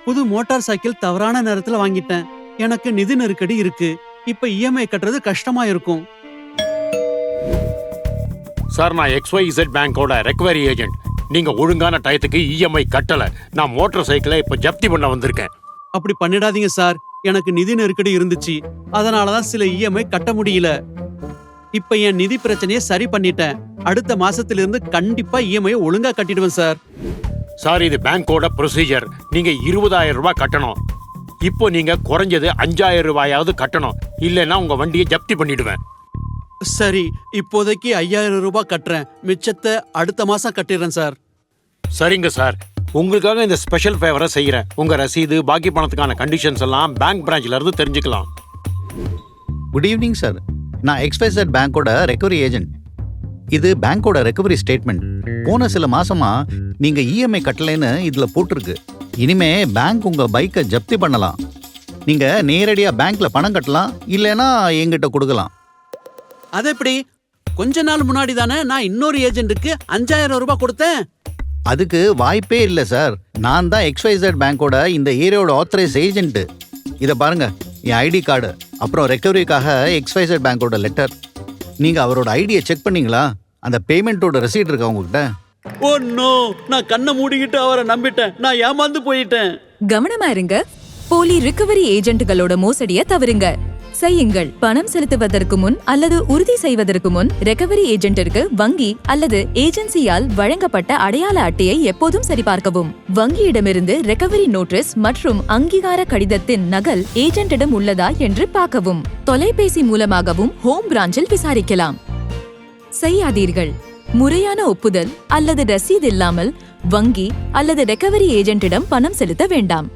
புது motor cycle தவறான நேரத்துல வாங்கிட்டேன். எனக்கு நிதி நெருக்கடி இருக்கு. இப்ப இஎம்ஐ கட்டுறது கஷ்டமா இருக்கும். சார், நான் XYZ பேங்கோட ரெக்கவரி ஏஜென்ட். நீங்க ஒழுங்கான டயத்துக்கு இஎம்ஐ கட்டல. நான் மோட்டார் சைக்கிளை இப்ப ஜப்தி பண்ண வந்திருக்கேன். அப்படி பண்ணிடாதீங்க சார். எனக்கு நிதி நெருக்கடி இருந்துச்சு. அதனாலதான் சில இஎம்ஐ கட்ட முடியல. இப்ப என் நிதி பிரச்சனையை சரி பண்ணிட்டேன். அடுத்த மாசத்துல இருந்து கண்டிப்பா இஎம்ஐ ஒழுங்கா கட்டிடுவேன் சார். சார், இது பேங்கோட ப்ரொசீஜர். நீங்க 20,000 ரூபாய் கட்டணும். இப்போ நீங்க குறைஞ்சது 5,000 ரூபாயாவது கட்டணும். இல்லைன்னா உங்க வண்டியை ஜப்தி பண்ணிடுவேன். சரி, இப்போதைக்கு 5,000 ரூபாய் கட்டுறேன். மிச்சத்தை அடுத்த மாசம் கட்டிடுறேன் சார். சரிங்க சார், உங்களுக்காக இந்த ஸ்பெஷல் ஃபேவரை செய்யறேன். உங்க ரசீது, பாக்கி பணத்துக்கான கண்டிஷன்ஸ் எல்லாம் பேங்க் பிரான்ச்ல இருந்து தெரிஞ்சுக்கலாம். Good evening sir. நான் XYZ பேங்கோட ரெக்கவரி ஏஜென்ட். இது பேங்கோட ரெக்கவரி ஸ்டேட்மெண்ட். போன சில மாசமா நீங்க இஎம்ஐ கட்டலைன்னு இதுல போட்டிருக்கு. இனிமே பேங்க் உங்க பைக்கை ஜப்தி பண்ணலாம். நீங்க நேரடியா பேங்க்ல பணம் கட்டலாம், இல்லைன்னா எங்கிட்ட கொடுக்கலாம். அது எப்படி? கொஞ்ச நாள் முன்னாடி தானே நான் இன்னொரு ஏஜென்ட்டுக்கு 5,000 ரூபாய் கொடுத்தேன். அதுக்கு வாய்ப்பே இல்லை சார். நான் தான் XYZ பேங்கோட இந்த ஏரியாவோட ஆத்தரைஸ் ஏஜென்ட். இதை பாருங்க, என் ஐடி கார்டு, அப்புறம் ரெக்கவரிக்காக XYZ பேங்கோட லெட்டர். நீங்க அவரோட ஐடியை செக் பண்ணீங்களா? அந்த பேமெண்ட்டோட ரெசீட் இருக்கா உங்ககிட்ட? ஓ நோ, நான் கண்ணை மூடிக்கிட்டு அவரை நம்பிட்டேன். நான் ஏமாந்து போயிட்டேன். கவனமா இருங்க. போலி ரிகவரி ஏஜென்ட்களோட மோசடியை தவிருங்க. செய்யுங்கள். பணம் செலுத்துவதற்கு முன் அல்லது உறுதி செய்வதற்கு முன் ரெக்கவரி ஏஜென்ட்டிற்கு வங்கி அல்லது ஏஜென்சியால் வழங்கப்பட்ட அடையாள அட்டையை எப்போதும் சரிபார்க்கவும். வங்கியிடமிருந்து ரெக்கவரி நோட்டீஸ் மற்றும் அங்கீகார கடிதத்தின் நகல் ஏஜென்ட்டிடம் உள்ளதா என்று பார்க்கவும். தொலைபேசி மூலமாகவும் ஹோம் பிரான்ச்சில் விசாரிக்கலாம். செய்யாதீர்கள். முறையான ஒப்புதல் அல்லது ரசீது இல்லாமல் வங்கி அல்லது ரெக்கவரி ஏஜென்ட்டிடம் பணம் செலுத்த வேண்டாம்.